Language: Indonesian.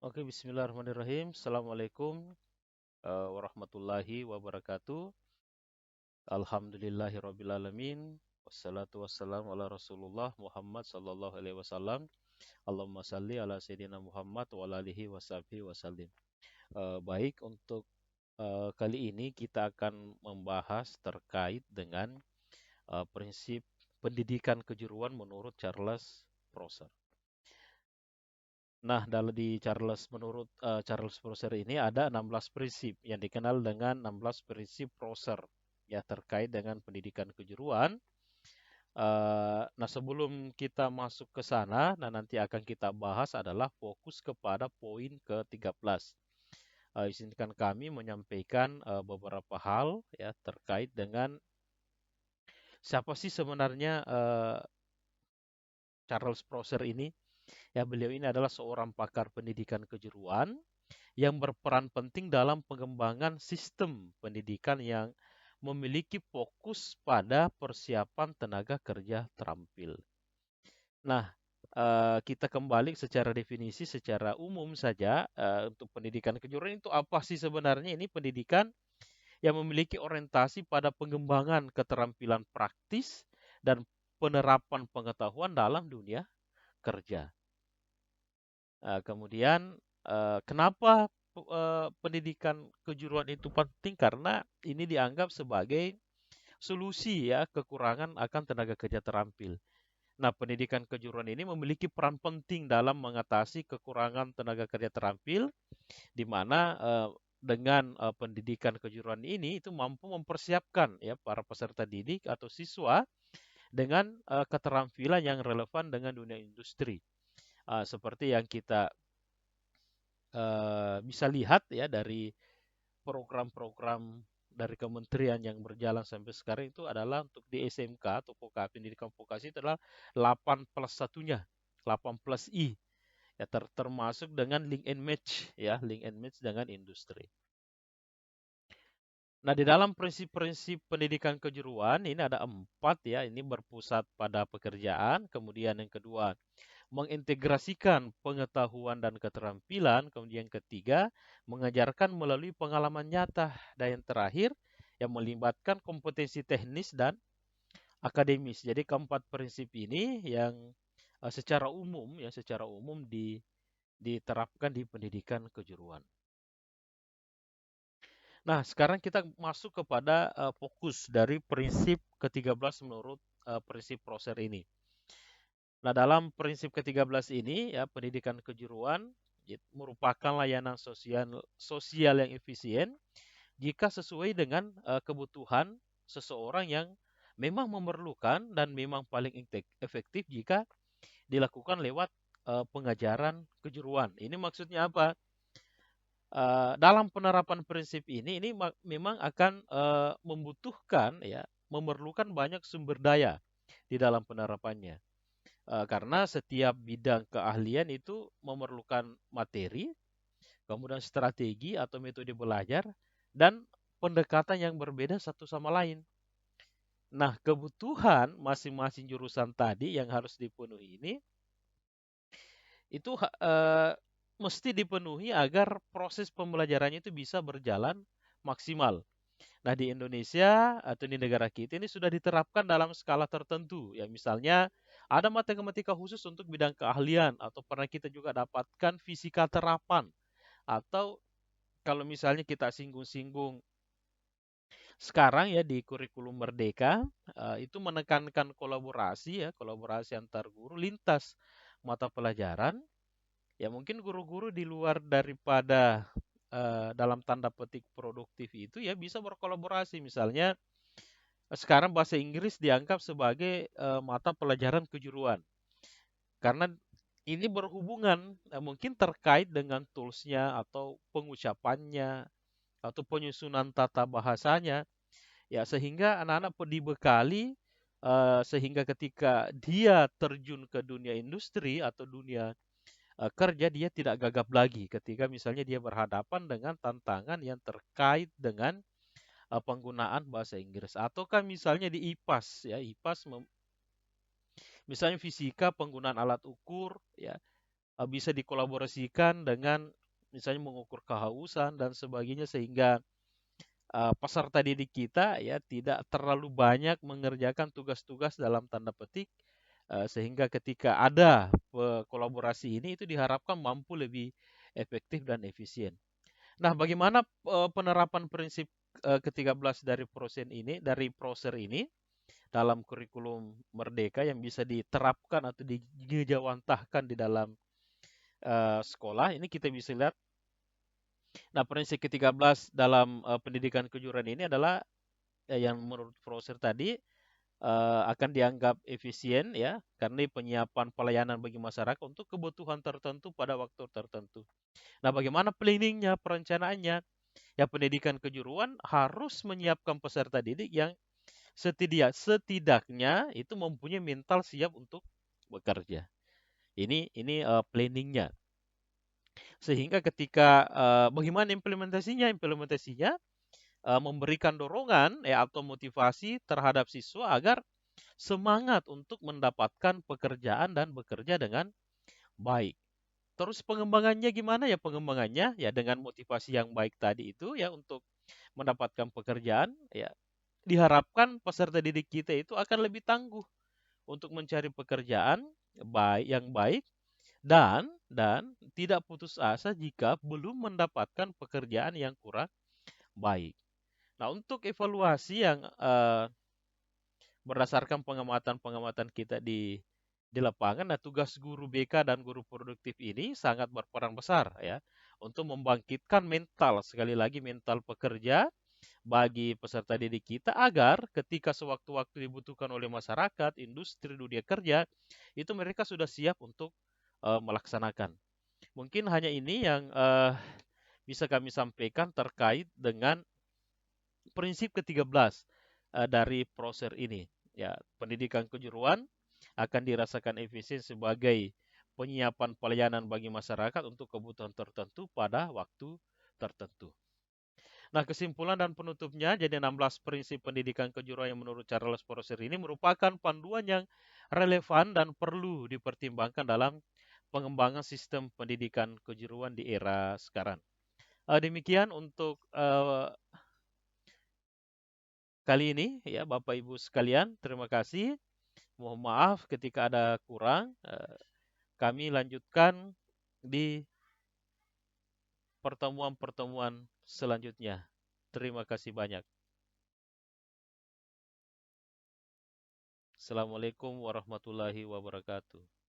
Oke, bismillahirrahmanirrahim. Assalamualaikum warahmatullahi wabarakatuh. Alhamdulillahirrabbilalamin. Wassalatu wassalamu ala Rasulullah Muhammad sallallahu alaihi wasallam. Allahumma salli ala Sayyidina Muhammad wa ala alihi washabihi wasallim. Baik, untuk kali ini kita akan membahas terkait dengan prinsip pendidikan kejuruan menurut Charles Prosser. Nah, menurut Charles Prosser ini ada 16 prinsip yang dikenal dengan 16 prinsip Prosser ya terkait dengan pendidikan kejuruan. Nah, sebelum kita masuk ke sana, nah nanti akan kita bahas adalah fokus kepada poin ke-13. Izinkan kami menyampaikan beberapa hal ya terkait dengan siapa sih sebenarnya Charles Prosser ini. Ya, beliau ini adalah seorang pakar pendidikan kejuruan yang berperan penting dalam pengembangan sistem pendidikan yang memiliki fokus pada persiapan tenaga kerja terampil. Nah, kita kembali secara definisi secara umum saja untuk pendidikan kejuruan itu apa sih sebenarnya? Ini pendidikan yang memiliki orientasi pada pengembangan keterampilan praktis dan penerapan pengetahuan dalam dunia kerja. Kemudian kenapa pendidikan kejuruan itu penting? Karena ini dianggap sebagai solusi ya kekurangan akan tenaga kerja terampil. Nah, pendidikan kejuruan ini memiliki peran penting dalam mengatasi kekurangan tenaga kerja terampil, di mana dengan pendidikan kejuruan ini itu mampu mempersiapkan ya para peserta didik atau siswa dengan keterampilan yang relevan dengan dunia industri. Seperti yang kita bisa lihat ya dari program-program dari kementerian yang berjalan sampai sekarang itu adalah untuk di SMK atau pendidikan vokasi itu adalah 8 plus satunya, 8 plus I ya termasuk dengan link and match ya, link and match dengan industri. Nah, di dalam prinsip-prinsip pendidikan kejuruan ini ada 4 ya, ini berpusat pada pekerjaan, kemudian yang kedua mengintegrasikan pengetahuan dan keterampilan, kemudian yang ketiga mengajarkan melalui pengalaman nyata, dan yang terakhir yang melibatkan kompetensi teknis dan akademis. Jadi keempat prinsip ini yang secara umum diterapkan di pendidikan kejuruan. Nah, sekarang kita masuk kepada fokus dari prinsip ke-13 menurut prinsip Prosser ini. Nah, dalam prinsip ke-13 ini ya pendidikan kejuruan merupakan layanan sosial yang efisien jika sesuai dengan kebutuhan seseorang yang memang memerlukan dan memang paling efektif jika dilakukan lewat pengajaran kejuruan. Ini maksudnya apa? Dalam penerapan prinsip ini memang akan membutuhkan ya memerlukan banyak sumber daya di dalam penerapannya. Karena setiap bidang keahlian itu memerlukan materi, kemudian strategi atau metode belajar, dan pendekatan yang berbeda satu sama lain. Nah, kebutuhan masing-masing jurusan tadi yang harus dipenuhi ini itu mesti dipenuhi agar proses pembelajarannya itu bisa berjalan maksimal. Nah, di Indonesia atau di negara kita ini sudah diterapkan dalam skala tertentu. Ya, misalnya ada matematika khusus untuk bidang keahlian atau pernah kita juga dapatkan fisika terapan atau kalau misalnya kita singgung-singgung sekarang ya di kurikulum Merdeka itu menekankan kolaborasi ya, kolaborasi antar guru lintas mata pelajaran. Ya mungkin guru-guru di luar daripada dalam tanda petik produktif itu ya bisa berkolaborasi. Misalnya sekarang bahasa Inggris dianggap sebagai mata pelajaran kejuruan. Karena ini berhubungan mungkin terkait dengan toolsnya atau pengucapannya atau penyusunan tata bahasanya. Ya sehingga anak-anak dibekali sehingga ketika dia terjun ke dunia industri atau dunia kerja dia tidak gagap lagi ketika misalnya dia berhadapan dengan tantangan yang terkait dengan penggunaan bahasa Inggris ataukah misalnya di IPAS ya IPAS misalnya fisika penggunaan alat ukur ya bisa dikolaborasikan dengan misalnya mengukur kehausan dan sebagainya sehingga peserta didik kita ya tidak terlalu banyak mengerjakan tugas-tugas dalam tanda petik sehingga ketika ada kolaborasi ini itu diharapkan mampu lebih efektif dan efisien. Nah, bagaimana penerapan prinsip ke-13 dari Proser ini dalam kurikulum Merdeka yang bisa diterapkan atau dijawantahkan di dalam sekolah? Ini kita bisa lihat. Nah, prinsip ke-13 dalam pendidikan kejuruan ini adalah yang menurut Proser tadi akan dianggap efisien ya karena penyiapan pelayanan bagi masyarakat untuk kebutuhan tertentu pada waktu tertentu. Nah, bagaimana planningnya, perencanaannya? Ya, pendidikan kejuruan harus menyiapkan peserta didik yang setidaknya itu mempunyai mental siap untuk bekerja. Ini planningnya. Sehingga ketika bagaimana implementasinya? Implementasinya memberikan dorongan ya atau motivasi terhadap siswa agar semangat untuk mendapatkan pekerjaan dan bekerja dengan baik. Terus pengembangannya gimana ya pengembangannya? Ya dengan motivasi yang baik tadi itu ya untuk mendapatkan pekerjaan ya diharapkan peserta didik kita itu akan lebih tangguh untuk mencari pekerjaan yang baik dan tidak putus asa jika belum mendapatkan pekerjaan yang kurang baik. Nah, untuk evaluasi yang berdasarkan pengamatan-pengamatan kita di lapangan, nah tugas guru BK dan guru produktif ini sangat berperan besar ya untuk membangkitkan mental, sekali lagi mental pekerja bagi peserta didik kita agar ketika sewaktu-waktu dibutuhkan oleh masyarakat, industri, dunia kerja, itu mereka sudah siap untuk melaksanakan. Mungkin hanya ini yang bisa kami sampaikan terkait dengan prinsip ke-13 dari Proser ini. Ya, pendidikan kejuruan akan dirasakan efisien sebagai penyiapan pelayanan bagi masyarakat untuk kebutuhan tertentu pada waktu tertentu. Nah, kesimpulan dan penutupnya, jadi 16 prinsip pendidikan kejuruan yang menurut Charles Forrester ini merupakan panduan yang relevan dan perlu dipertimbangkan dalam pengembangan sistem pendidikan kejuruan di era sekarang. Demikian untuk kali ini ya Bapak Ibu sekalian, terima kasih. Mohon maaf ketika ada kurang. Kami lanjutkan di pertemuan-pertemuan selanjutnya. Terima kasih banyak. Assalamualaikum warahmatullahi wabarakatuh.